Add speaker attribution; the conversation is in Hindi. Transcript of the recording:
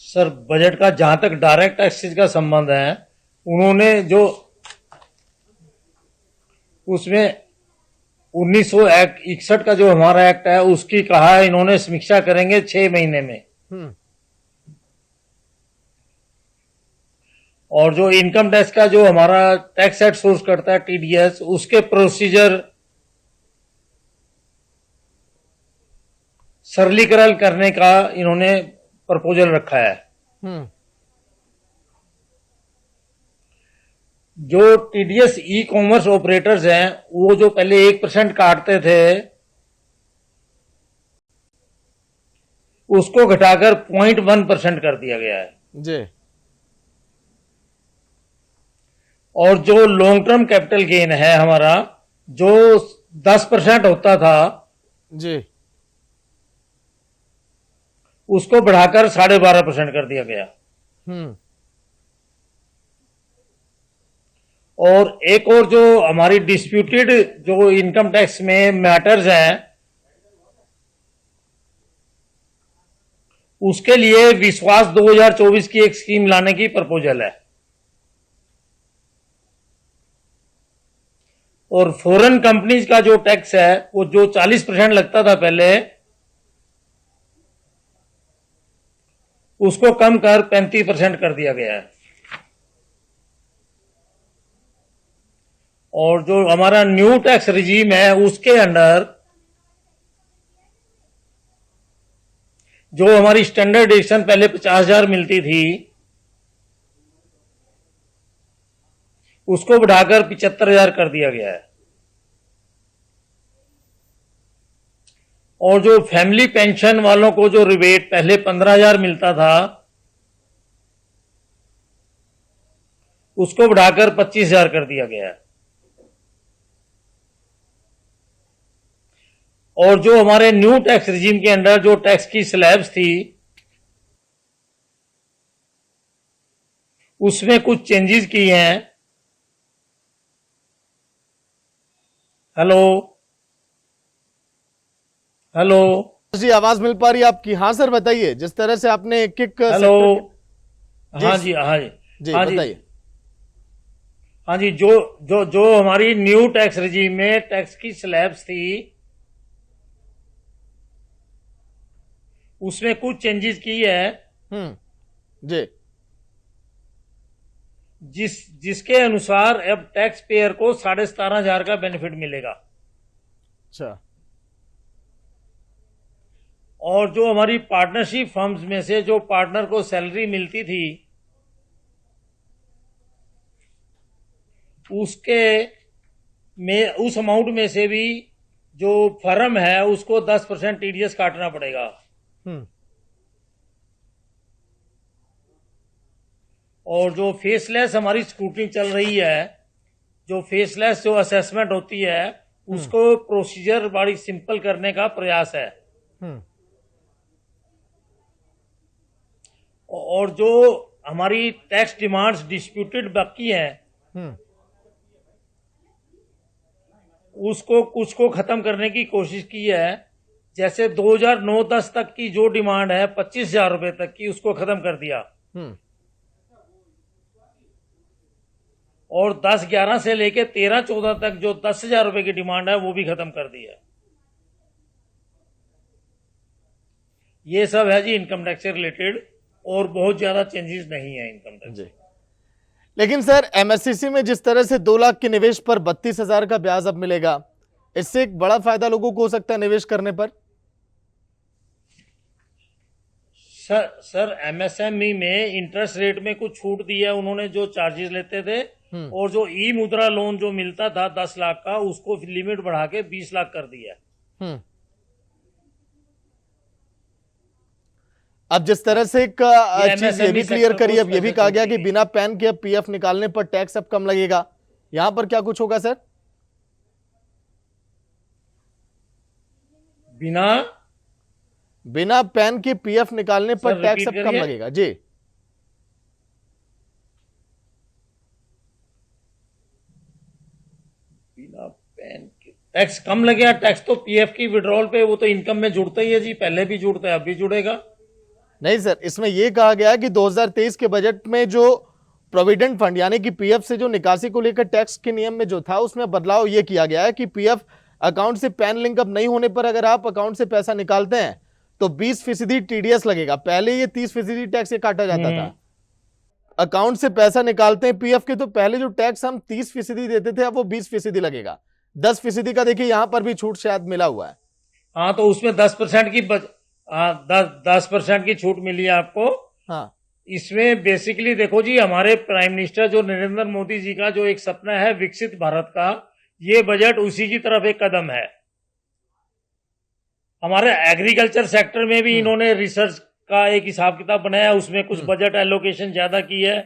Speaker 1: सर बजट का जहां तक डायरेक्ट टैक्सेस का संबंध है, उन्होंने जो उसमें 1961 का जो हमारा एक्ट है उसकी कहा है, इन्होंने समीक्षा करेंगे 6 महीने में। और जो इनकम टैक्स का जो हमारा टैक्स एट सोर्स करता है टीडीएस, उसके प्रोसीजर सरलीकरण करने का इन्होंने प्रपोजल रखा है। जो टीडीएस ई कॉमर्स ऑपरेटर्स हैं, वो जो पहले 1% काटते थे, उसको घटाकर 0.1% कर दिया गया है
Speaker 2: जी।
Speaker 1: और जो लॉन्ग टर्म कैपिटल गेन है हमारा, जो 10% होता था
Speaker 2: जी,
Speaker 1: उसको बढ़ाकर 12.5% कर दिया गया। और एक और जो हमारी डिस्प्यूटेड जो इनकम टैक्स में मैटर्स हैं, उसके लिए विश्वास 2024 की एक स्कीम लाने की प्रपोजल है। और फॉरेन कंपनीज का जो टैक्स है, वो जो 40% लगता था पहले, उसको कम कर 35% कर दिया गया है। और जो हमारा न्यू टैक्स रिजीम है, उसके अंडर जो हमारी स्टैंडर्ड डिडक्शन पहले 50,000 मिलती थी, उसको बढ़ाकर 75,000 कर दिया गया है। और जो फैमिली पेंशन वालों को जो रिबेट पहले 15,000 मिलता था, उसको बढ़ाकर 25,000 कर दिया गया है। और जो हमारे न्यू टैक्स रिजीम के अंडर जो टैक्स की स्लैब्स थी, उसमें कुछ चेंजेस किए हैं। हेलो हेलो
Speaker 2: जी, आवाज मिल पा रही है आपकी? हाँ सर, बताइए। जिस तरह से आपने एक एक
Speaker 1: हेलो।
Speaker 2: सेक्टर
Speaker 1: हाँ जी, हाँ जी,
Speaker 2: जी
Speaker 1: हाँ जी,
Speaker 2: बताइए।
Speaker 1: हाँ जी। जो जो जो हमारी न्यू टैक्स रिजीम में टैक्स की स्लैब्स थी, उसमें कुछ चेंजेस की है,
Speaker 2: जी,
Speaker 1: जिसके अनुसार अब टैक्स पेयर को 17,500 का बेनिफिट मिलेगा।
Speaker 2: अच्छा।
Speaker 1: और जो हमारी पार्टनरशिप फर्म्स में से जो पार्टनर को सैलरी मिलती थी, उसके में उस अमाउंट में से भी जो फर्म है उसको 10% टीडीएस काटना पड़ेगा। और जो फेसलेस हमारी स्क्रूटनी चल रही है, जो फेसलेस जो असेसमेंट होती है, उसको प्रोसीजर बड़ी सिंपल करने का प्रयास है। और जो हमारी टैक्स डिमांड्स डिस्प्यूटेड बाकी हैं, उसको कुछ को खत्म करने की कोशिश की है। जैसे 2009-10 तक की जो डिमांड है 25,000 रुपए तक की, उसको खत्म कर दिया। और 10-11 से लेके 13-14 तक जो 10,000 रुपए की डिमांड है, वो भी खत्म कर दी है। ये सब है जी इनकम टैक्स से रिलेटेड, और बहुत ज्यादा चेंजेस नहीं है इनकम टैक्स।
Speaker 2: लेकिन सर, एमएससीसी में जिस तरह से 2 लाख के निवेश पर 32,000 का ब्याज अब मिलेगा, इससे एक बड़ा फायदा लोगों को हो सकता है निवेश करने पर।
Speaker 1: सर एमएसएमई में इंटरेस्ट रेट में कुछ छूट दी है उन्होंने, जो चार्जेस लेते थे। और जो ई मुद्रा लोन जो मिलता था 10 लाख का, उसको लिमिट बढ़ा के 20 लाख कर दिया है।
Speaker 2: अब जिस तरह से एक चीज ये भी क्लियर करी, अब ये भी कहा गया कि बिना पैन के अब पीएफ निकालने पर टैक्स अब कम लगेगा। यहां पर क्या कुछ होगा सर? बिना पैन के पीएफ निकालने पर टैक्स अब कम लगेगा जी।
Speaker 1: बिना पैन के टैक्स कम लगेगा? टैक्स तो पीएफ की विड्रॉल पे, वो तो इनकम में जुड़ता ही है जी, पहले भी जुड़ता है, अब भी जुड़ेगा।
Speaker 2: नहीं सर, इसमें यह कहा गया है कि 2023 के बजट में जो प्रोविडेंट फंड यानी कि पीएफ से जो निकासी को लेकर टैक्स के नियम में जो था उसमें बदलाव ये किया गया है कि पीएफ अकाउंट से पैन लिंक अप नहीं होने पर अगर आप अकाउंट से पैसा निकालते हैं तो 20% टीडीएस लगेगा। पहले ये 30% टैक्स ये काटा जाता था। अकाउंट से पैसा निकालते हैं पीएफ के तो पहले जो टैक्स हम 30% देते थे अब वो 20% लगेगा। 10% का देखिए यहां पर भी छूट शायद मिला हुआ है।
Speaker 1: हाँ, तो उसमें 10% की 10% की छूट मिली है आपको।
Speaker 2: हाँ,
Speaker 1: इसमें बेसिकली देखो जी, हमारे प्राइम मिनिस्टर जो नरेंद्र मोदी जी का जो एक सपना है विकसित भारत का, ये बजट उसी की तरफ एक कदम है। हमारे एग्रीकल्चर सेक्टर में भी इन्होंने रिसर्च का एक हिसाब किताब बनाया, उसमें कुछ बजट एलोकेशन ज्यादा की है।